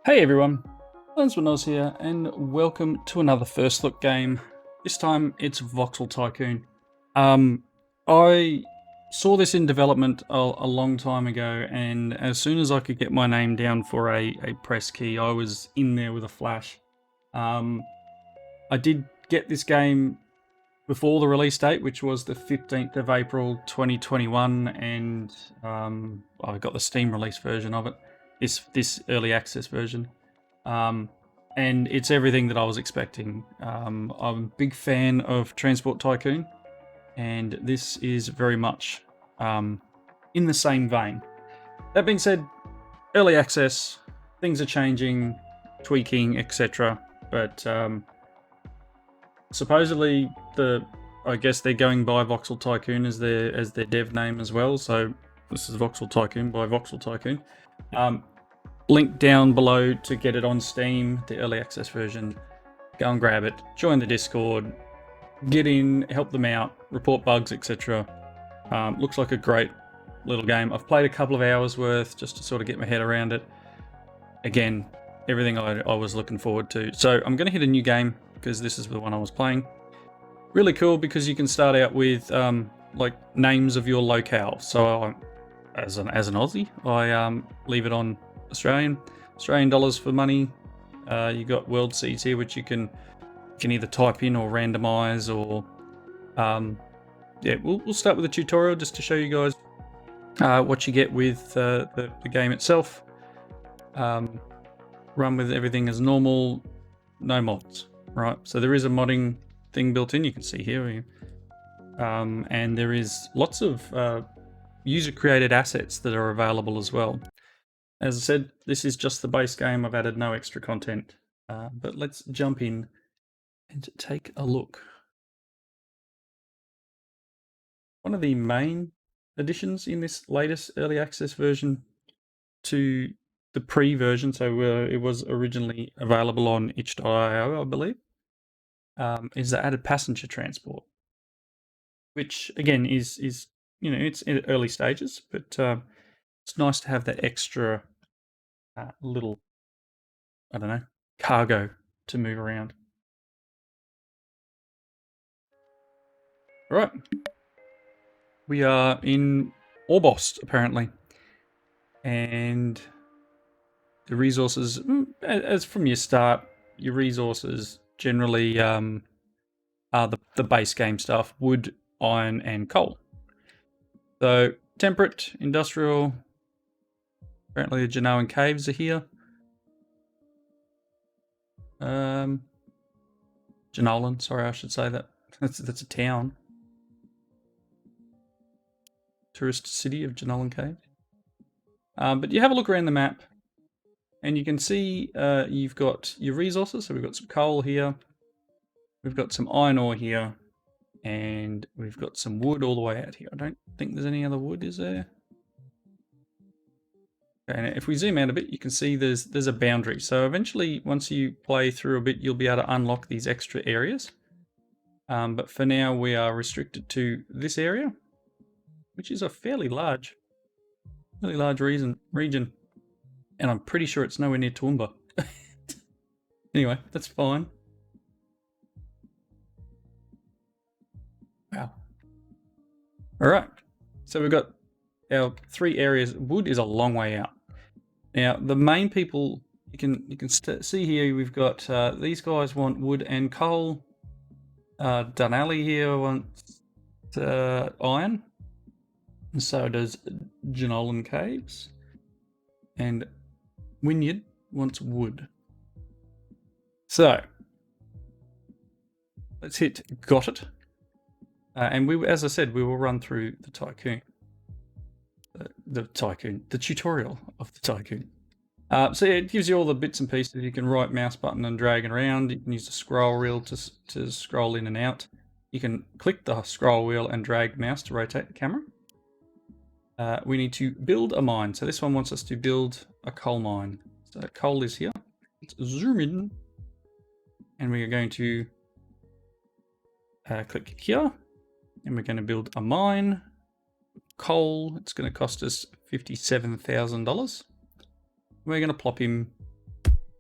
Hey everyone, Oz here, and welcome to another first look game. This time it's Voxel Tycoon. I saw this in development a long time ago, and as soon as I could get my name down for a press key, I was in there with a flash. I did get this game before the release date, which was the 15th of April 2021, and I got the Steam release version of it, this early access version. And it's everything that I was expecting. I'm a big fan of Transport Tycoon, and this is very much in the same vein. That being said, early access, things are changing, tweaking, etc. But supposedly I guess they're going by Voxel Tycoon as their dev name as well. So this is Voxel Tycoon by Voxel Tycoon. Link down below to get it on Steam, the early access version. Go and grab it, join the Discord, get in, help them out, report bugs, etc. Looks like a great little game. I've played a couple of hours worth just to sort of get my head around it. Again, everything I was looking forward to. So I'm going to hit a new game because this is the one I was playing. Really cool because you can start out with like names of your locale. So as an Aussie, I leave it on Australian dollars for money. You got world seeds here, which you can either type in or randomize, or yeah, we'll start with a tutorial just to show you guys what you get with the game itself. Run with everything as normal, no mods, right? So there is a modding thing built in, you can see here, and there is lots of user created assets that are available as well. As I said, this is just the base game. I've added no extra content, but let's jump in and take a look. One of the main additions in this latest early access version to the pre-version, so it was originally available on itch.io, I believe, is the added passenger transport, which again is it's in early stages, but it's nice to have that extra little, I don't know, cargo to move around. All right, we are in Orbost apparently, and the resources, as from your start, your resources generally are the base game stuff: wood, iron, and coal. So temperate, industrial. Apparently the Genoan caves are here. Jenolan, sorry, I should say that. That's a town. Tourist city of Jenolan Cave. But you have a look around the map, and you can see you've got your resources. So we've got some coal here, we've got some iron ore here, and we've got some wood all the way out here. I don't think there's any other wood, is there? Okay, and if we zoom out a bit, you can see there's a boundary. So eventually, once you play through a bit, you'll be able to unlock these extra areas. But for now, we are restricted to this area, which is a fairly large region. And I'm pretty sure it's nowhere near Toowoomba. Anyway, that's fine. Wow. All right. So we've got our 3 areas. Wood is a long way out. Now, the main people, you can see here, we've got these guys want wood and coal. Dunalley here wants iron. And so does Jenolan Caves. And Wynyard wants wood. So, let's hit got it. And as I said, we will run through the Tycoon. The tutorial of the Tycoon. So yeah, it gives you all the bits and pieces. You can right mouse button and drag it around. You can use the scroll wheel to scroll in and out. You can click the scroll wheel and drag mouse to rotate the camera. We need to build a mine. So this one wants us to build a coal mine. So coal is here. Let's zoom in. And we are going to click here. And we're going to build a mine. Coal, it's going to cost us $57,000. We're going to plop him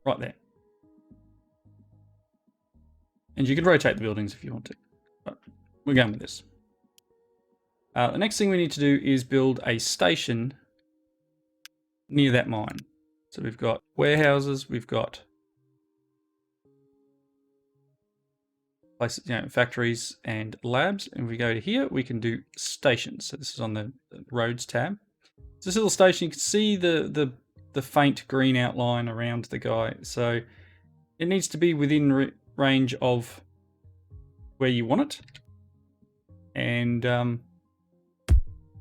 Right there. And you can rotate the buildings if you want to. But we're going with this. The next thing we need to do is build a station near that mine. So we've got warehouses, we've got places, factories and labs. And if we go to here, we can do stations. So this is on the roads tab. So this little station, you can see the faint green outline around the guy. So it needs to be within range of where you want it. And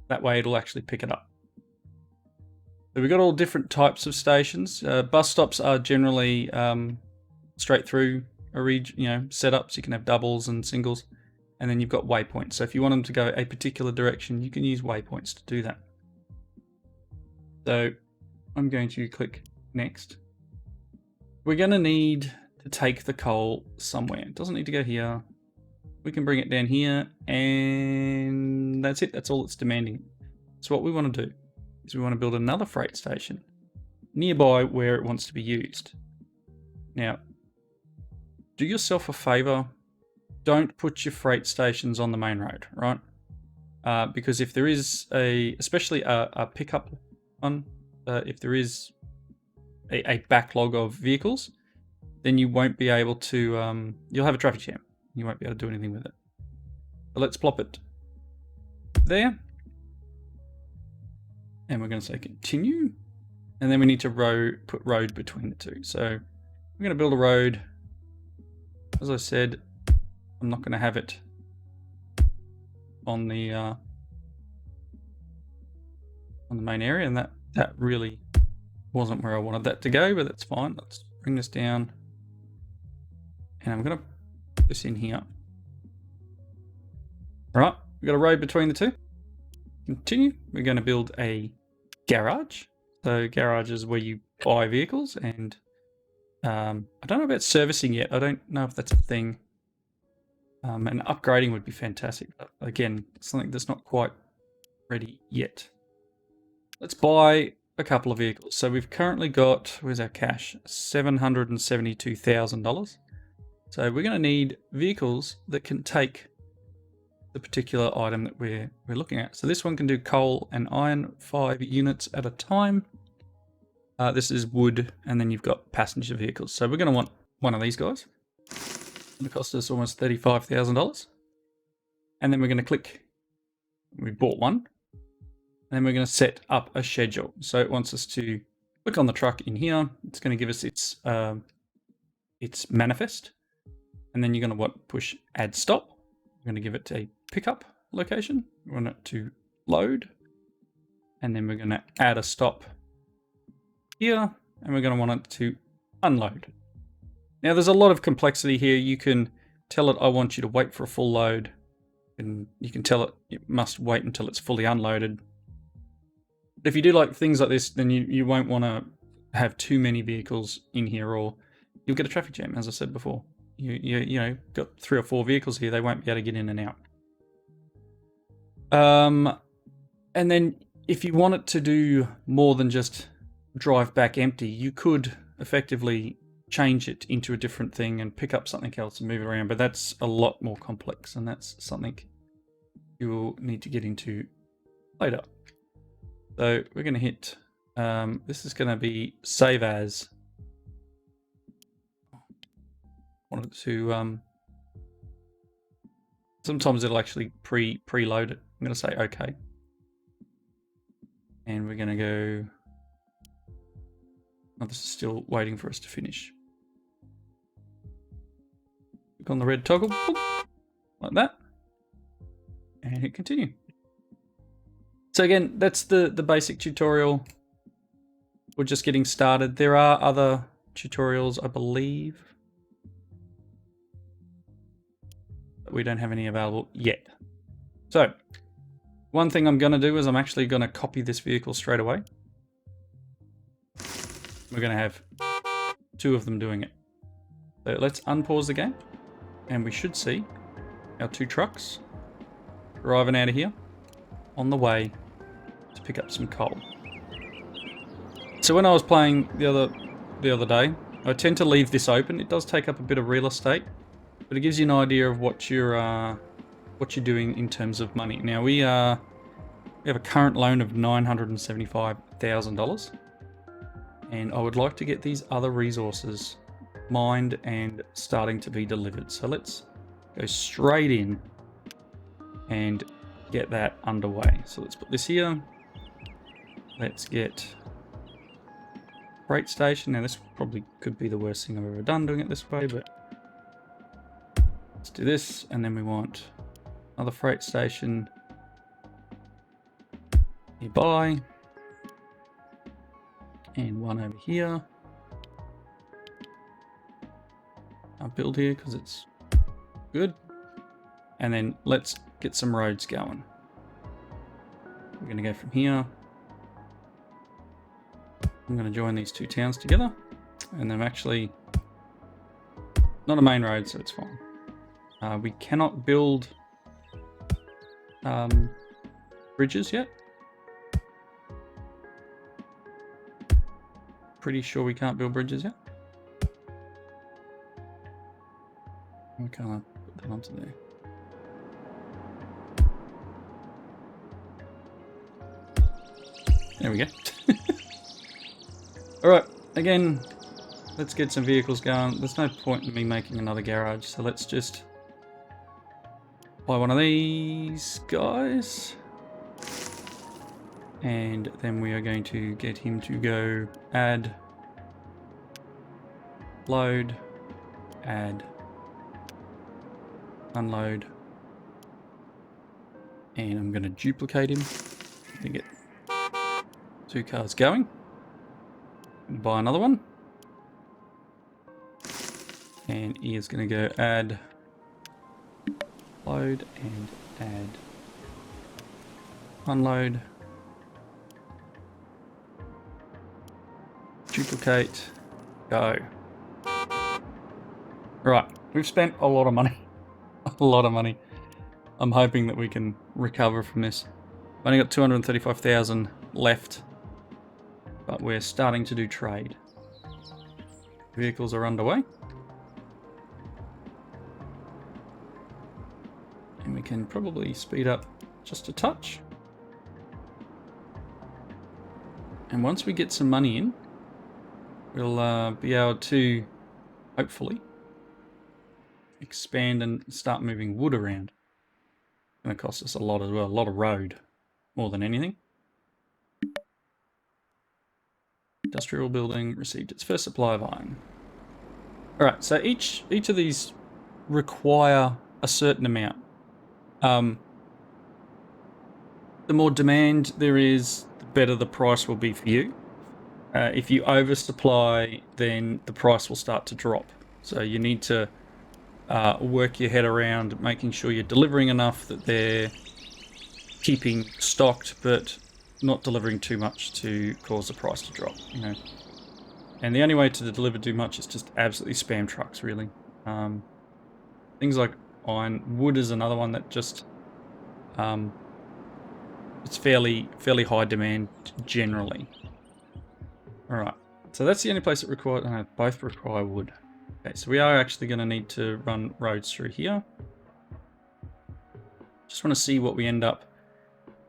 that way it'll actually pick it up. So we've got all different types of stations. Bus stops are generally straight through a setups. You can have doubles and singles, and then you've got waypoints. So if you want them to go a particular direction, you can use waypoints to do that. So I'm going to click next. We're going to need to take the coal somewhere. It doesn't need to go here. We can bring it down here, and that's it. That's all it's demanding. So what we want to do is we want to build another freight station nearby where it wants to be used. Now, do yourself a favor. Don't put your freight stations on the main road, right? Because if there is especially a pickup one, if there is a backlog of vehicles, then you won't be able to, you'll have a traffic jam. You won't be able to do anything with it. So let's plop it there. And we're going to say continue. And then we need to put road between the two. So we're going to build a road. As I said, I'm not going to have it on the main area, and that really wasn't where I wanted that to go, but that's fine. Let's bring this down, and I'm going to put this in here. All right, we've got a road between the two. Continue. We're going to build a garage. So garage is where you buy vehicles, and I don't know about servicing yet. I don't know if that's a thing. And upgrading would be fantastic, but again, something that's not quite ready yet. Let's buy a couple of vehicles. So we've currently got, where's our cash? $772,000. So we're going to need vehicles that can take the particular item that we're looking at. So this one can do coal and iron, 5 units at a time. This is wood, and then you've got passenger vehicles. So we're going to want one of these guys. It's going to cost us almost $35,000. And then we're going to click, we bought one. And then we're going to set up a schedule. So it wants us to click on the truck in here. It's going to give us its manifest. And then you're going to push add stop. We're going to give it a pickup location. We want it to load. And then we're going to add a stop here. And we're going to want it to unload. Now there's a lot of complexity here. You can tell it, I want you to wait for a full load. And you can tell it must wait until it's fully unloaded. If you do like things like this, then you won't want to have too many vehicles in here, or you'll get a traffic jam, as I said before. You know, got 3 or 4 vehicles here, they won't be able to get in and out. And then if you want it to do more than just drive back empty, you could effectively change it into a different thing and pick up something else and move it around, but that's a lot more complex, and that's something you will need to get into later. So we're going to hit, this is going to be save as. Wanted to, sometimes it'll actually preload it. I'm going to say okay. And we're going to go, oh, this is still waiting for us to finish. Click on the red toggle, like that, and hit continue. So again, that's the basic tutorial. We're just getting started. There are other tutorials, I believe, but we don't have any available yet. So one thing I'm going to do is I'm actually going to copy this vehicle straight away. We're going to have 2 of them doing it. So let's unpause the game, and we should see our 2 trucks driving out of here on the way to pick up some coal. So when I was playing the other day, I tend to leave this open. It does take up a bit of real estate, but it gives you an idea of what you're doing in terms of money. Now we have a current loan of $975,000, and I would like to get these other resources mined and starting to be delivered. So let's go straight in and get that underway. So let's put this here. Let's get freight station. Now this probably could be the worst thing I've ever done doing it this way, but let's do this. And then we want another freight station nearby, and one over here. I'll build here because it's good. And then let's get some roads going. We're going to go from here. I'm going to join these two towns together, and I'm actually not a main road, so it's fine. We cannot build bridges yet. Pretty sure we can't build bridges yet. Why can't I put that onto there? There we go. Alright, again, let's get some vehicles going. There's no point in me making another garage, so let's just buy one of these guys. And then we are going to get him to go add, load, add, unload. And I'm going to duplicate him to get 2 cars going. Buy another one. And he is going to go add, load, and add, unload. Duplicate, go. Right, we've spent a lot of money. A lot of money. I'm hoping that we can recover from this. I've only got 235,000 left, but we're starting to do trade. Vehicles are underway. And we can probably speed up just a touch. And once we get some money in, we'll be able to, hopefully, expand and start moving wood around. It's going to cost us a lot as well, a lot of road, more than anything. Industrial building received its first supply of iron. Alright, so each of these require a certain amount. The more demand there is, the better the price will be for you. If you oversupply, then the price will start to drop. So you need to work your head around making sure you're delivering enough that they're keeping stocked, but not delivering too much to cause the price to drop, you know. And the only way to deliver too much is just absolutely spam trucks, really. Things like iron, wood is another one that just it's fairly high demand generally. All right, so that's the only place that requires. Both require wood. Okay, so we are actually going to need to run roads through here. Just want to see what we end up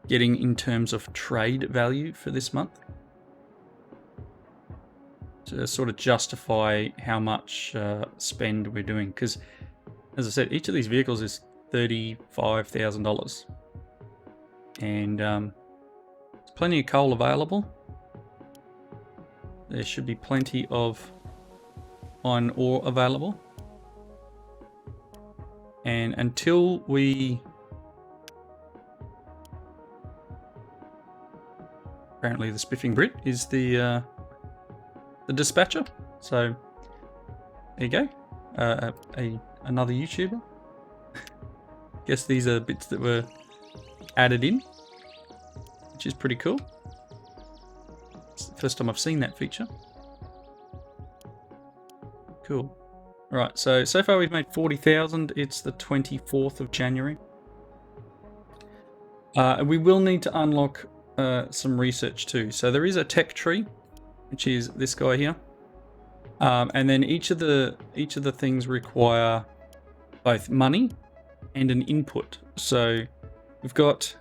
getting in terms of trade value for this month, to sort of justify how much spend we're doing. Because, as I said, each of these vehicles is $35,000, and there's plenty of coal available. There should be plenty of iron ore available, and until we apparently the Spiffing Brit is the dispatcher. So there you go, another YouTuber. Guess these are bits that were added in, which is pretty cool. It's the first time I've seen that feature. Cool. Alright, so far we've made 40,000. It's the 24th of January. We will need to unlock some research too. So there is a tech tree, which is this guy here. And then each of the things require both money and an input. So we've got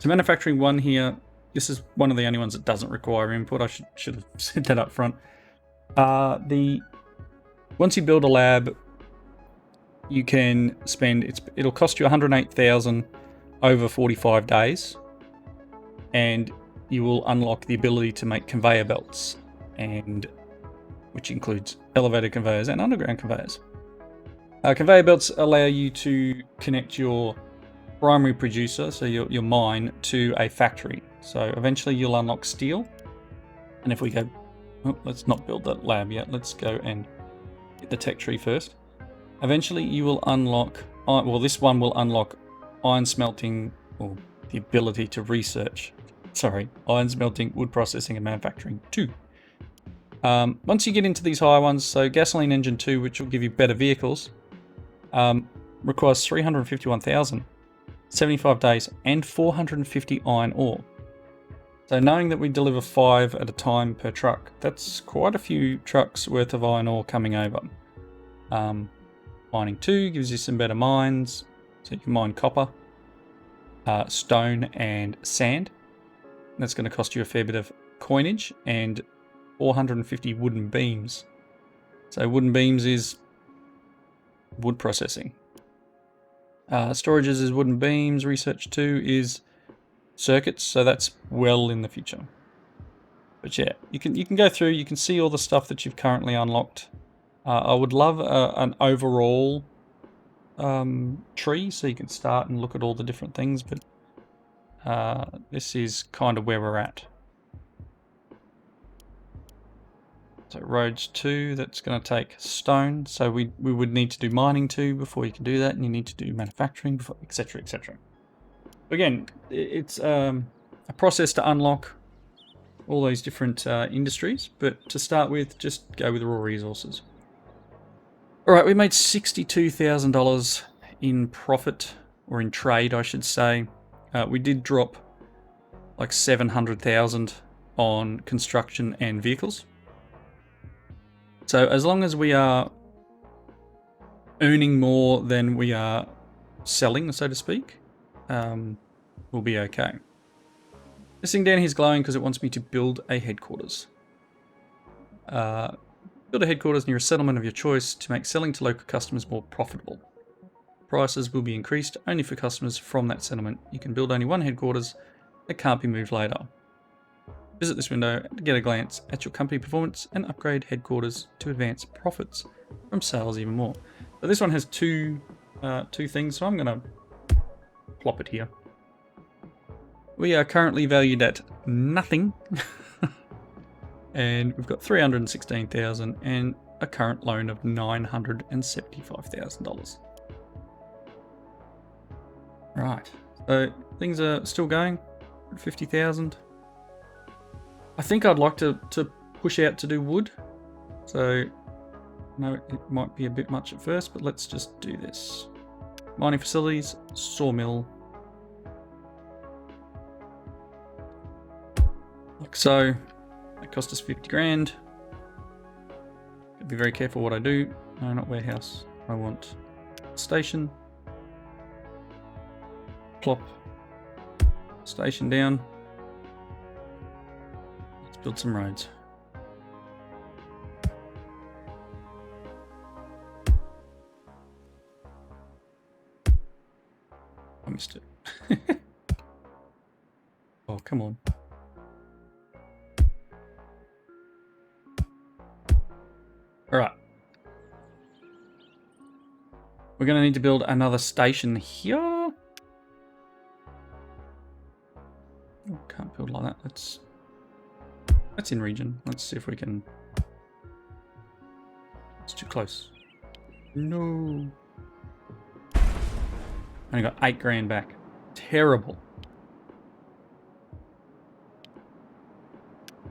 manufacturing one here. This is one of the only ones that doesn't require input. I should have said that up front. Once you build a lab, you can spend it'll cost you 108,000 over 45 days, and you will unlock the ability to make conveyor belts, and which includes elevated conveyors and underground conveyors. Conveyor belts allow you to connect your primary producer, so your mine, to a factory. So eventually you'll unlock steel. And if we go, let's not build that lab yet. Let's go and get the tech tree first. Eventually you will unlock, this one will unlock iron smelting, or the ability to research. Sorry, iron smelting, wood processing, and manufacturing 2. Once you get into these higher ones, so gasoline engine 2, which will give you better vehicles, requires 351,000, 75 days, and 450 iron ore. So knowing that we deliver 5 at a time per truck, that's quite a few trucks worth of iron ore coming over. Mining 2 gives you some better mines, so you can mine copper, stone, and sand. That's going to cost you a fair bit of coinage, and 450 wooden beams. So wooden beams is wood processing. Storages is wooden beams. Research 2 is circuits, so that's well in the future. But yeah, you can go through, you can see all the stuff that you've currently unlocked. I would love an overall tree, so you can start and look at all the different things, but this is kind of where we're at. So roads 2, that's going to take stone, so we would need to do mining 2 before you can do that, and you need to do manufacturing before, etc, etc. Again, it's a process to unlock all those different industries, but to start with, just go with raw resources. Alright, we made $62,000 in profit, or in trade I should say. We did drop like 700,000 on construction and vehicles. So as long as we are earning more than we are selling, so to speak, we'll be okay. This thing down here is glowing because it wants me to build a headquarters. Build a headquarters near a settlement of your choice to make selling to local customers more profitable. Prices will be increased only for customers from that settlement. You can build only one headquarters that can't be moved later. Visit this window to get a glance at your company performance and upgrade headquarters to advance profits from sales even more. So this one has two things, so I'm going to plop it here. We are currently valued at nothing. And we've got 316,000 and a current loan of $975,000. Right, so things are still going at 50,000. I think I'd like to push out to do wood. So, no, it might be a bit much at first, but let's just do this. Mining facilities, sawmill. Like so. That cost us 50 grand. Gotta be very careful what I do. No, not warehouse. I want station. Plop. Station down. Let's build some roads. I missed it. Oh, come on. Alright. We're going to need to build another station here. Oh, can't build like that. That's in region. Let's see if we can... It's too close. No. Only got 8 grand back. Terrible.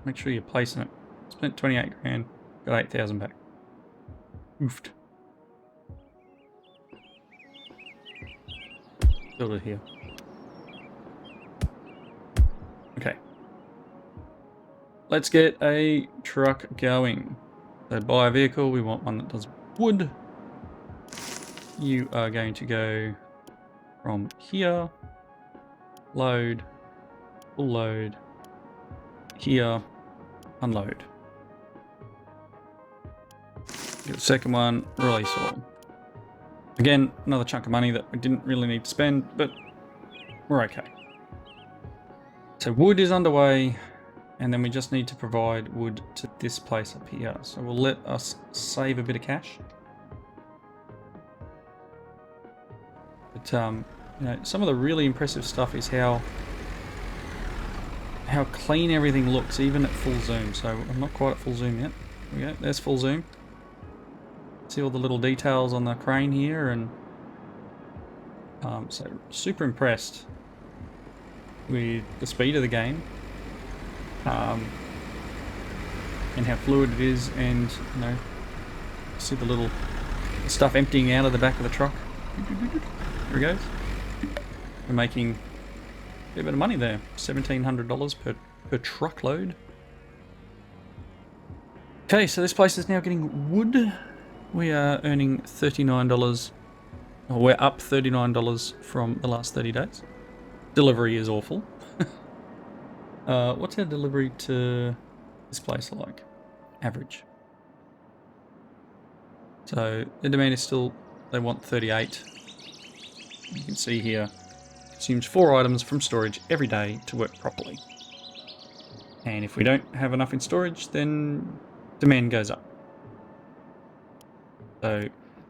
Make sure you're placing it. Spent 28 grand. Got 8,000 back. Oofed. Build it here. Okay. Let's get a truck going. So buy a vehicle, we want one that does wood. You are going to go from here, load, full load, here, unload. Get the second one, release all. Again, another chunk of money that we didn't really need to spend, but we're okay. So wood is underway, and then we just need to provide wood to this place up here. So we'll let us save a bit of cash. But you know, some of the really impressive stuff is how clean everything looks, even at full zoom. So I'm not quite at full zoom yet. There we go. There's full zoom. See all the little details on the crane here, and so super impressed with the speed of the game, and how fluid it is, and you know, see the little stuff emptying out of the back of the truck. There it goes. We're making a bit of money there, $1,700 per truckload. Okay, so this place is now getting wood. We are earning $39. Well, we're up $39 from the last 30 days. Delivery is awful. What's our delivery to this place like? Average. So the demand is still, they want 38. You can see here, consumes 4 items from storage every day to work properly. And if we don't have enough in storage, then demand goes up. So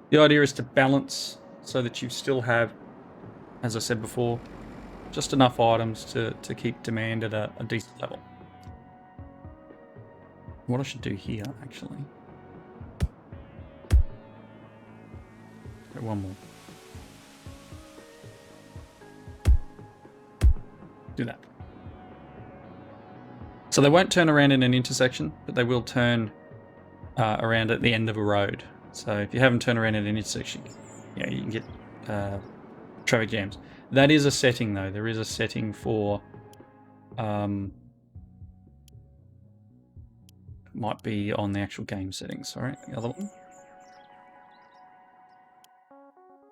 the idea is to balance so that you still have, as I said before, just enough items to keep demand at a decent level. What I should do here, actually. Go one more. Do that. So they won't turn around in an intersection, but they will turn around at the end of a road. So if you haven't turned around in an intersection, yeah, you can get traffic jams. That is a setting, though. There is a setting for might be on the actual game settings. Sorry, the other one.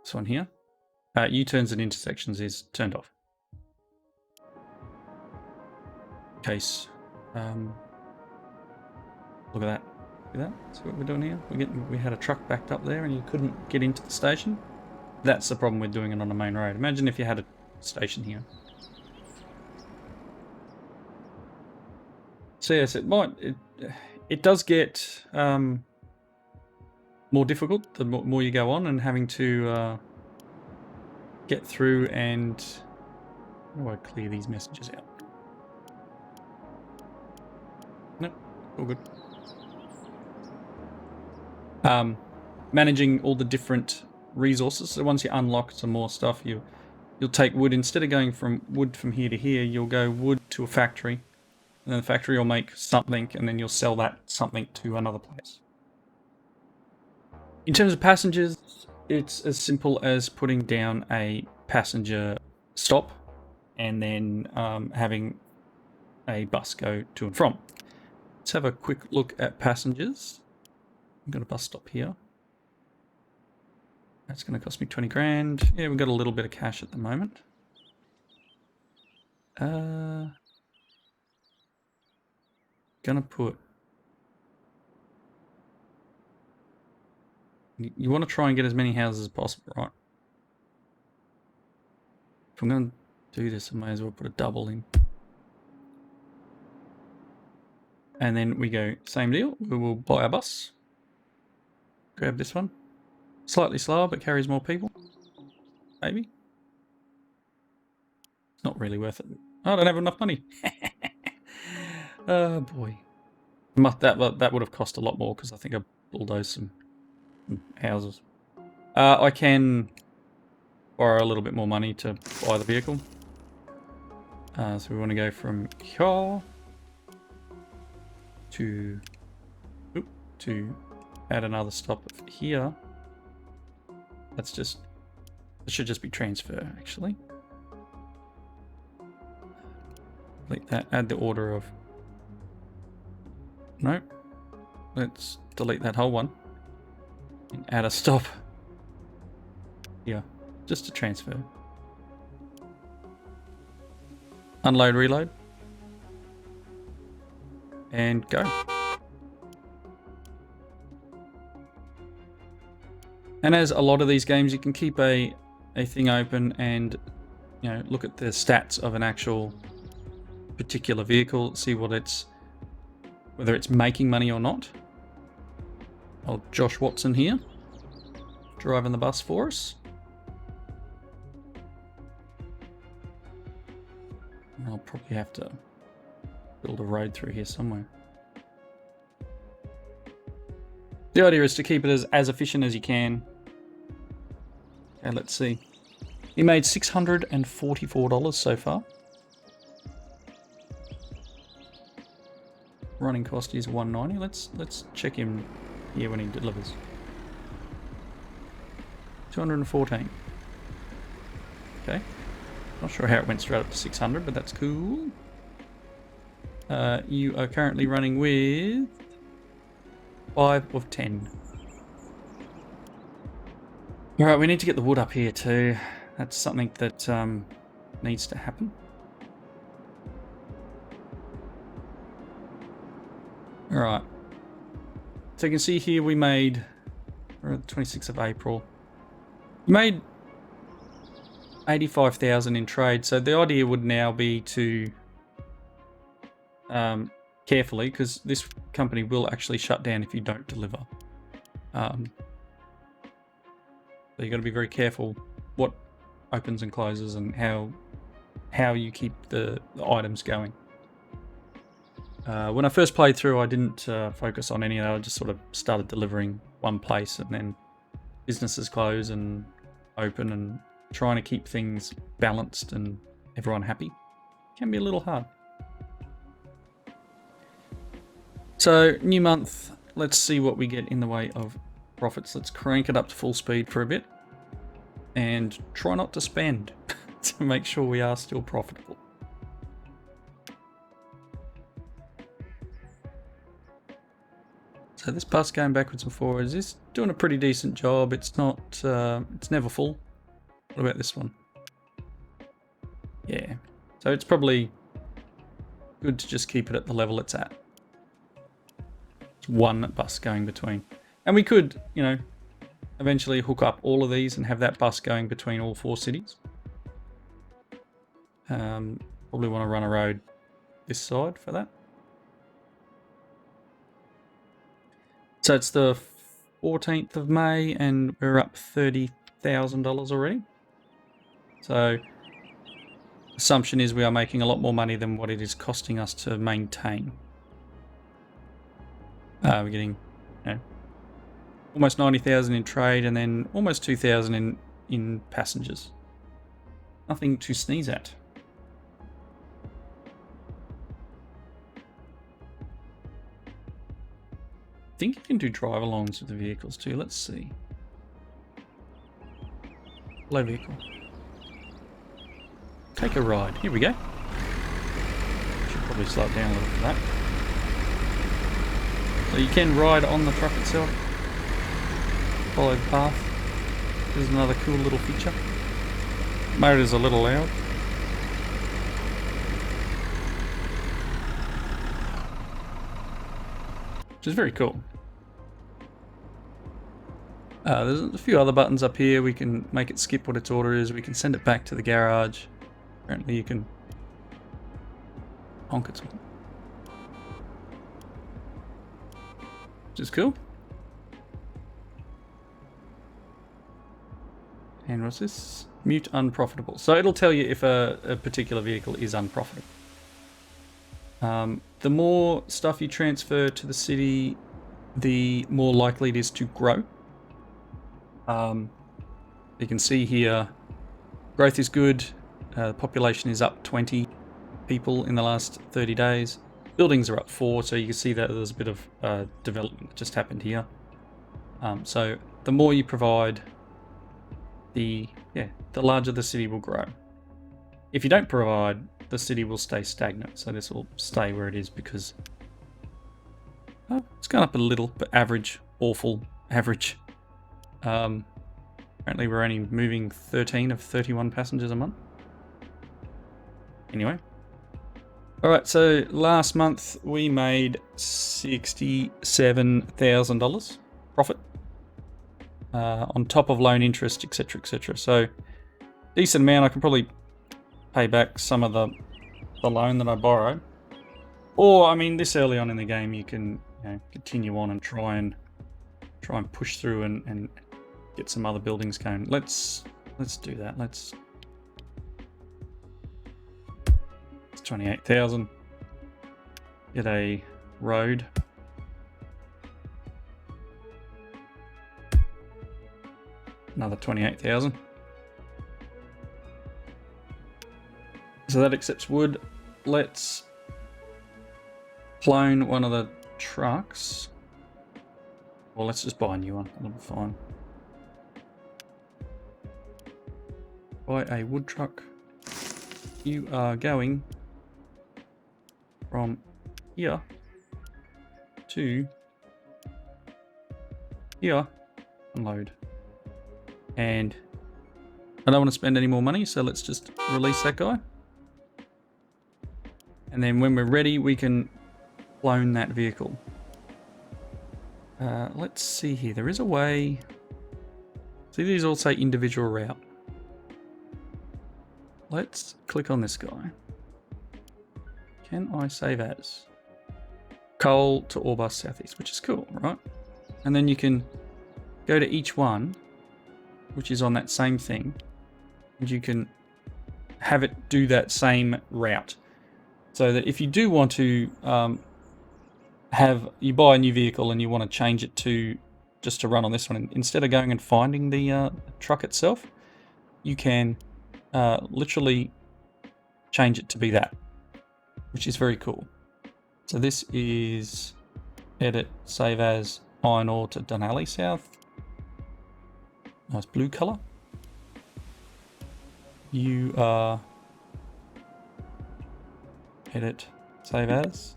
This one here. U-turns and intersections is turned off. Case. Look at that. See that? See what we're doing here? We had a truck backed up there and you couldn't get into the station. That's the problem with doing it on a main road. Imagine if you had a station here. So yes, it does get more difficult the more you go on, and having to get through and how do I clear these messages out? Nope, all good. Managing all the different resources. So once you unlock some more stuff, you'll take wood. Instead of going from wood from here to here, you'll go wood to a factory, and then the factory will make something, and then you'll sell that something to another place. In terms of passengers, it's as simple as putting down a passenger stop and then having a bus go to and from. Let's have a quick look at passengers. I've got a bus stop here. That's going to cost me 20 grand. Yeah, we've got a little bit of cash at the moment. Gonna put... You want to try and get as many houses as possible, right? If I'm going to do this, I may as well put a double in. And then we go, same deal. We will buy a bus. Grab this one. Slightly slower, but carries more people. Maybe. It's not really worth it. I don't have enough money. Oh boy. That would have cost a lot more because I think I bulldozed some houses. I can borrow a little bit more money to buy the vehicle. So we want to go from here to add another stop here. That should just be transfer, actually. Like that, add the order of... Nope. Let's delete that whole one and add a stop here just to transfer. Unload, reload, and go. And as a lot of these games, you can keep a thing open and, you know, look at the stats of an actual particular vehicle, see what whether it's making money or not. Old Josh Watson here, driving the bus for us. I'll probably have to build a road through here somewhere. The idea is to keep it as efficient as you can. Okay, let's see. He made $644 so far. Running cost is $190. Let's check him here when he delivers. 214. Okay. Not sure how it went straight up to 600, but that's cool. You are currently running with 5 of 10. Alright, we need to get the wood up here too. That's something that needs to happen. Alright. So you can see here we made, we're at the 26th of April. We made 85,000 in trade. So the idea would now be to carefully, because this company will actually shut down if you don't deliver. So you've got to be very careful what opens and closes and how you keep the items going. When I first played through, I didn't focus on any of that. I just sort of started delivering one place, and then businesses close and open, and trying to keep things balanced and everyone happy can be a little hard. So, new month, let's see what we get in the way of profits. Let's crank it up to full speed for a bit and try not to spend to make sure we are still profitable. So this bus going backwards and forwards is doing a pretty decent job. It's not, it's never full. What about this one? Yeah. So it's probably good to just keep it at the level it's at. It's one bus going between. And we could, you know, eventually hook up all of these and have that bus going between all 4 cities. Probably want to run a road this side for that. So it's the 14th of May and we're up $30,000 already. So assumption is we are making a lot more money than what it is costing us to maintain. We're getting, you know, almost 90,000 in trade and then almost 2,000 in passengers. Nothing to sneeze at. I think you can do drive-alongs with the vehicles too. Let's see. Low vehicle. Take a ride. Here we go. Should probably slow it down a little for that. So you can ride on the truck itself. Follow the path. This is another cool little feature. Motor's a little loud. Which is very cool. There's a few other buttons up here. We can make it skip what its order is. We can send it back to the garage. Apparently you can honk its one. Which is cool. And what's this? Mute unprofitable. So it'll tell you if a particular vehicle is unprofitable. The more stuff you transfer to the city, the more likely it is to grow. You can see here, growth is good. The population is up 20 people in the last 30 days. Buildings are up 4, so you can see that there's a bit of development that just happened here. So the more you provide, the larger the city will grow. If you don't provide, the city will stay stagnant. So this will stay where it is because Oh, it's gone up a little, but average, awful, average. Apparently we're only moving 13 of 31 passengers a month. Anyway. Alright, so last month we made $67,000 profit. On top of loan interest, etc, etc. So, decent amount. I can probably pay back some of the loan that I borrowed. Or, I mean, this early on in the game you can continue on and try and push through and get some other buildings going. Let's do that. It's 28,000. Get a road. Another 28,000. So that accepts wood. Let's clone one of the trucks. Well, let's just buy a new one. That'll be fine. Buy a wood truck. You are going from here to here. Unload. And I don't want to spend any more money, so let's just release that guy. And then when we're ready, we can clone that vehicle. Let's see here. There is a way. See, these all say individual route. Let's click on this guy. Can I save as? Coal to Orbus Southeast, which is cool, right? And then you can go to each one, which is on that same thing, and you can have it do that same route. So that if you do want to you buy a new vehicle and you want to change it to just to run on this one, instead of going and finding the truck itself, you can literally change it to be that, which is very cool. So this is edit, save as, iron ore to Dunalley South. Nice blue color. You are edit, save as,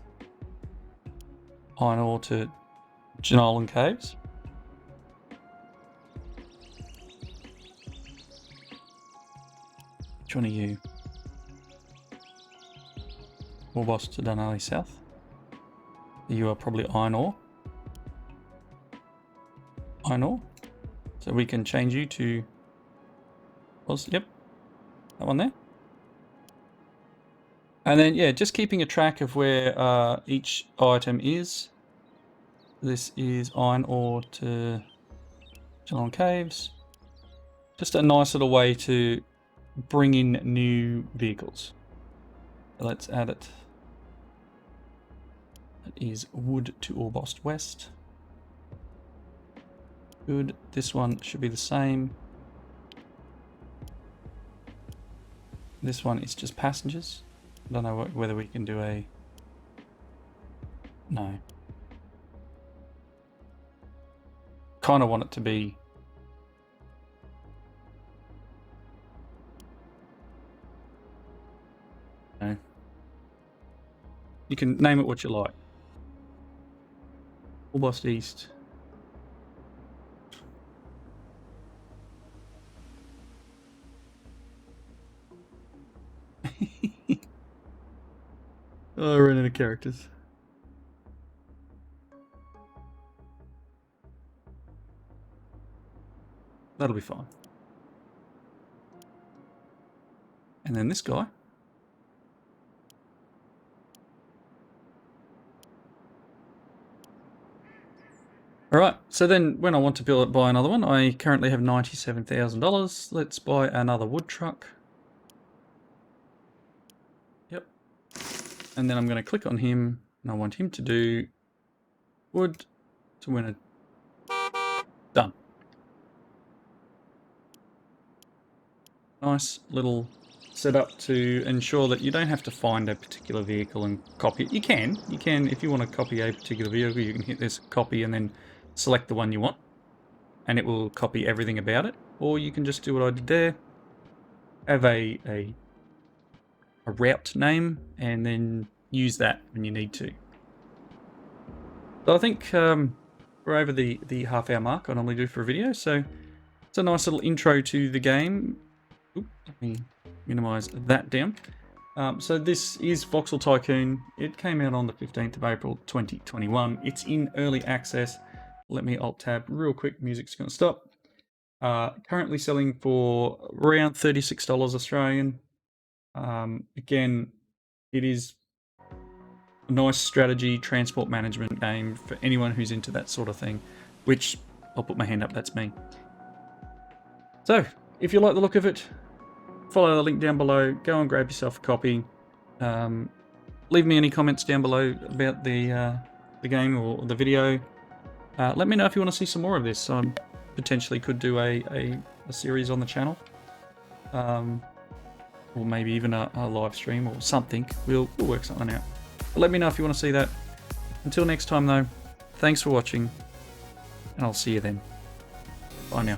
iron ore to Janolan Caves. Which one are you? Orbus to Dunalley South. You are probably iron ore. Iron ore. So we can change you to, yep, that one there. And then, yeah, just keeping a track of where each item is. This is iron ore to Geelong Caves. Just a nice little way to bring in new vehicles. Let's add it. That is wood to Orbost West. Good. This one should be the same. This one is just passengers. I don't know whether we can do a... No. Kind of want it to be... No. You can name it what you like. Orbost East. Oh, I ran out of characters. That'll be fine. And then this guy. Alright, so then when I want to buy another one, I currently have $97,000. Let's buy another wood truck. Yep. And then I'm going to click on him, and I want him to do wood to win it. Done. Nice little setup to ensure that you don't have to find a particular vehicle and copy it. You can if you want to copy a particular vehicle, you can hit this copy and then select the one you want, and it will copy everything about it. Or you can just do what I did there, have a route name, and then use that when you need to. So I think we're over the half-hour mark I normally do for a video, so it's a nice little intro to the game. Oop, let me minimize that down. So this is Voxel Tycoon. It came out on the 15th of April 2021. It's in early access. Let me alt-tab real quick. Music's going to stop. Currently selling for around $36 Australian. Again, it is a nice strategy transport management game for anyone who's into that sort of thing, which I'll put my hand up, that's me. So, if you like the look of it, follow the link down below, go and grab yourself a copy. Leave me any comments down below about the game or the video. Let me know if you want to see some more of this. I potentially could do a series on the channel. Or maybe even a live stream or something. We'll work something out. But let me know if you want to see that. Until next time though, thanks for watching, and I'll see you then. Bye now.